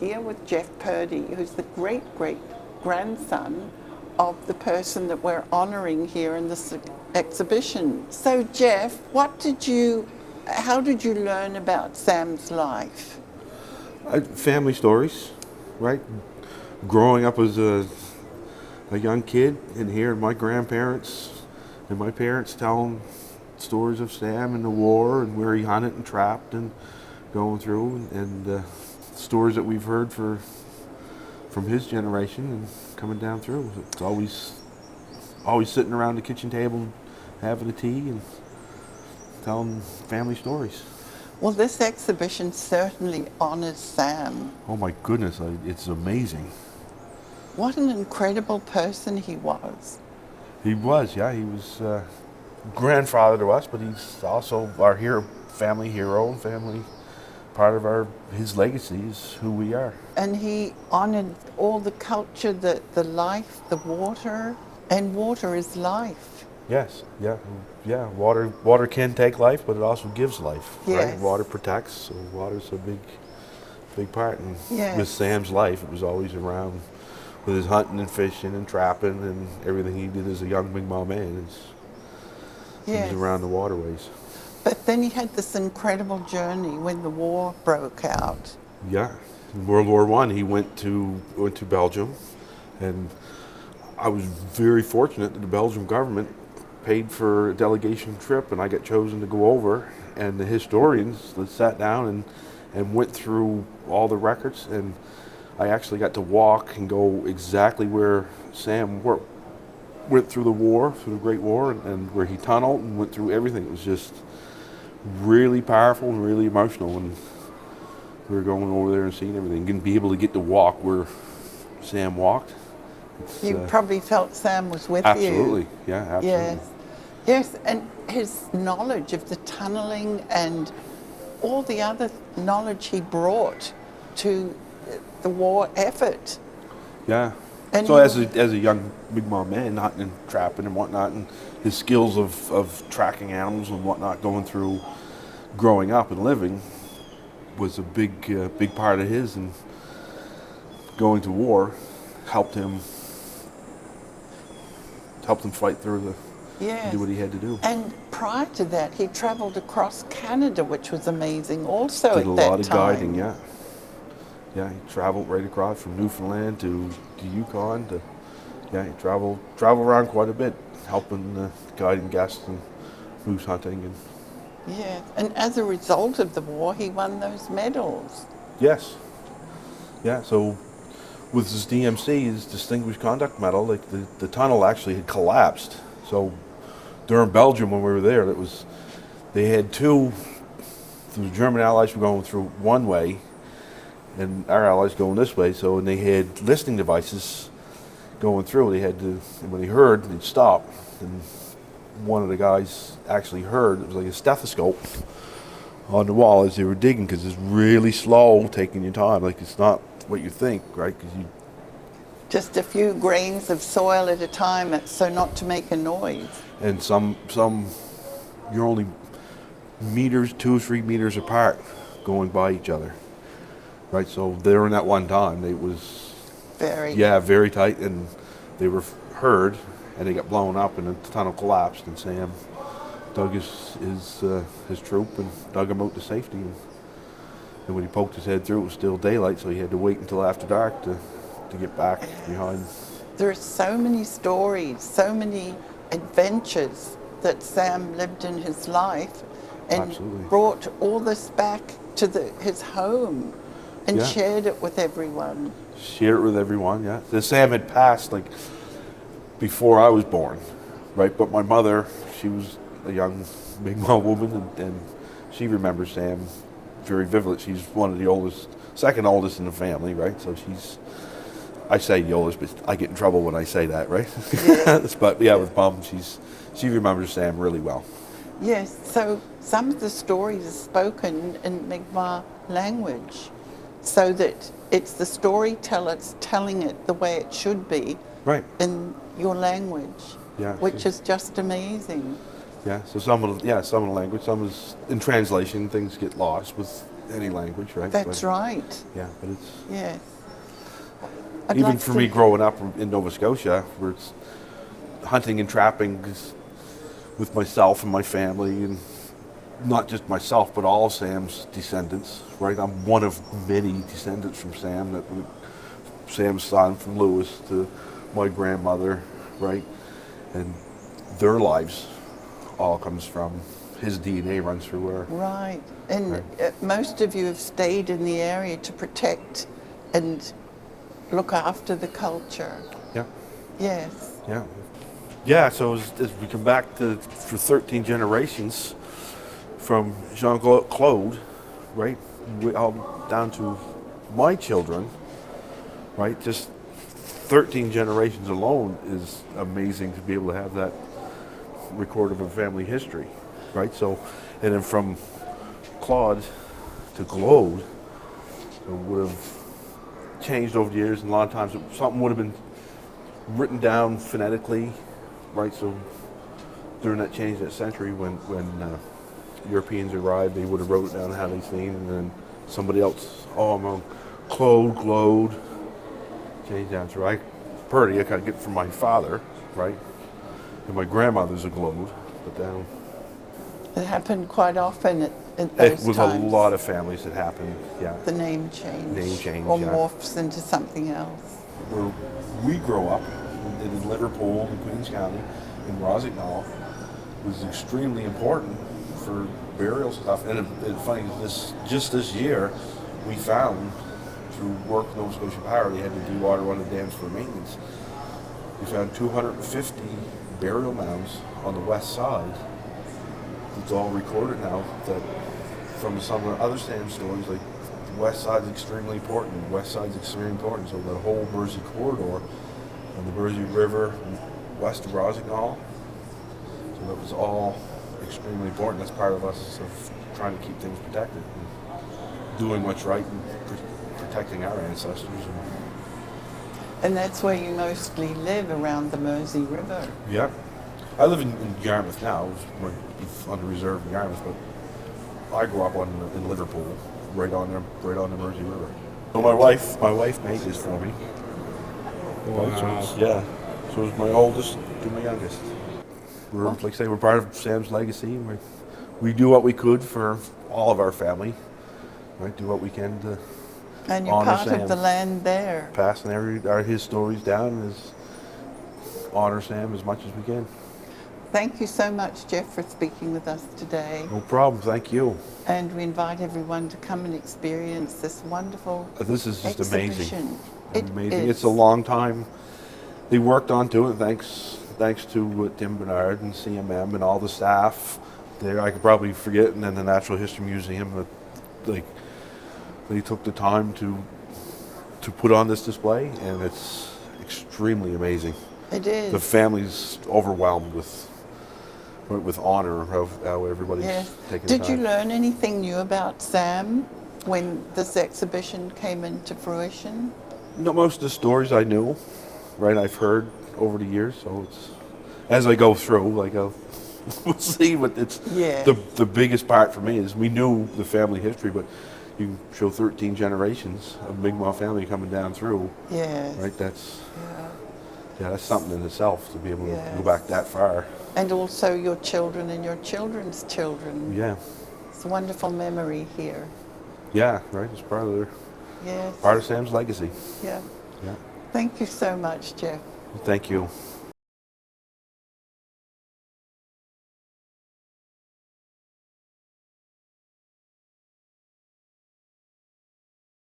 Here with Jeff Purdy, who's the great-great-grandson of the person that we're honouring here in this exhibition. So Jeff, how did you learn about Sam's life? Family stories, right? Growing up as a young kid and hearing my grandparents and my parents telling stories of Sam and the war and where he hunted and trapped and going through, and stories that we've heard from his generation and coming down through. It's always sitting around the kitchen table having a tea and telling family stories. Well, this exhibition certainly honours Sam. Oh my goodness, it's amazing. What an incredible person he was. He was, yeah. He was grandfather to us, but he's also our family hero, and family part of his legacy is who we are. And he honoured all the culture, the life, the water, and water is life. Yes, yeah. Water can take life, but it also gives life. Yes. Right? Water protects, so water's a big part. And yes. With Sam's life, it was always around with his hunting and fishing and trapping and everything he did as a young Mi'kmaq man. He was around the waterways. But then he had this incredible journey when the war broke out. Yeah, in World War I, he went to Belgium, and I was very fortunate that the Belgian government paid for a delegation trip, and I got chosen to go over. And the historians sat down and went through all the records, and I actually got to walk and go exactly where Sam went through the Great War, and where he tunneled and went through everything. It was just really powerful and really emotional when we were going over there and seeing everything, and be able to get to walk where Sam walked. You probably felt Sam was with absolutely. you. Absolutely, yeah, absolutely. Yes, and his knowledge of the tunneling and all the other knowledge he brought to the war effort. Yeah. And so as a young Mi'kmaq man, hunting and trapping and whatnot, and his skills of tracking animals and whatnot, going through growing up and living, was a big part of his, and going to war helped him fight through do what he had to do. And prior to that, he travelled across Canada, which was amazing also Did at that time. a lot of guiding, yeah. Yeah, he traveled right across from Newfoundland to Yukon. He traveled around quite a bit, helping guiding guests and moose hunting. And as a result of the war, he won those medals. Yes. Yeah, so with his DMC, his Distinguished Conduct Medal, like the tunnel actually had collapsed. So during Belgium when we were there, they had the German allies were going through one way, and our allies going this way. So when they had listening devices going through, they had to, when they heard, they'd stop. And one of the guys actually heard, it was like a stethoscope on the wall as they were digging, because it's really slow, taking your time. Like, it's not what you think, right? Just a few grains of soil at a time, so not to make a noise. And some you're only meters, 2 or 3 meters apart, going by each other. Right, so during that one time, it was very tight, and they were heard, and they got blown up, and the tunnel collapsed, and Sam dug his troop and dug him out to safety. And when he poked his head through, it was still daylight, so he had to wait until after dark to get back behind. There are so many stories, so many adventures that Sam lived in his life, and absolutely brought all this back to his home. And shared it with everyone. Shared it with everyone, yeah. The Sam had passed before I was born, right? But my mother, she was a young Mi'kmaq woman, and she remembers Sam very vividly. She's one of the oldest, second oldest in the family, right? So I say the oldest, but I get in trouble when I say that, right? Yes. But with Mom, she remembers Sam really well. Yes, so some of the stories are spoken in Mi'kmaq language, so that it's the storyteller telling it the way it should be, right, in your language, which is just amazing. Yeah, so some of the language, some is in translation, things get lost with any language, right? That's right. Yeah, but it's Yes. I'd even like for to- me growing up in Nova Scotia, where it's hunting and trapping with myself and my family, and not just myself, but all of Sam's descendants, right? I'm one of many descendants from Sam, Sam's son from Lewis to my grandmother, right? And their lives all comes from his DNA runs through her. Right. And most of you have stayed in the area to protect and look after the culture. Yeah. Yes. Yeah. Yeah, so as we come back for 13 generations from Jean Claude, right, all down to my children, right, just 13 generations alone is amazing to be able to have that record of a family history, right? So, and then from Claude to Glode, it would have changed over the years, and a lot of times something would have been written down phonetically, right? So during that change that century, when Europeans arrived, they would have wrote it down how they seen, and then somebody else, oh, I'm on Claude, Glode, change down to right. Purdy, I kind of get from my father, right? And my grandmother's a Glode, but then It happened quite often at it those was times. a lot of families that happened, yeah. The name change. Name change, Or yeah. morphs into something else. Where we grow up in Liverpool, in Queens County, in Rosignol, was extremely important for burial stuff. And it's funny, just this year, we found through work with Nova Scotia Power, they had to dewater one of the dams for maintenance. We found 250 burial mounds on the west side. It's all recorded now that from some of the other Sam stories, like the west side is extremely important. The west side is extremely important. So the whole Mersey corridor and the Mersey River west of Rosignol. So that was all extremely important. That's part of us of trying to keep things protected and doing what's right and protecting our ancestors. And that's where you mostly live, around the Mersey River. Yeah. I live in Yarmouth now, it's on the reserve in Yarmouth, but I grew up in Liverpool, right on the Mersey River. So my wife made this for me. Wow. So it's my oldest to my youngest. We're, like I say, we're part of Sam's legacy. We do what we could for all of our family, right? Do what we can to And you're honor part Sam. of the land there. Passing his stories down is honor Sam as much as we can. Thank you so much, Jeff, for speaking with us today. No problem. Thank you. And we invite everyone to come and experience this wonderful This is just exhibition. amazing. Amazing. Is. It's a long time. They worked on to it. Thanks to Tim Bernard and CMM and all the staff there. I could probably forget, and then the Natural History Museum. But they took the time to put on this display, and it's extremely amazing. It is. The family's overwhelmed with honor of how everybody's Yes. taking Did time. you learn anything new about Sam when this exhibition came into fruition? No, most of the stories I knew, right? I've heard over the years, so it's as I go through, like we'll see. But it's Yeah. the biggest part for me is we knew the family history, but you show 13 generations of Mi'kmaq family coming down through, Yes. right? That's Yeah. that's something in itself to be able to Yes. go back that far. And also your children and your children's children. Yeah, It's a wonderful memory here. yeah, right. It's part Yes. of Sam's legacy. Yeah. Yeah. Thank you so much, Jeff. Thank you.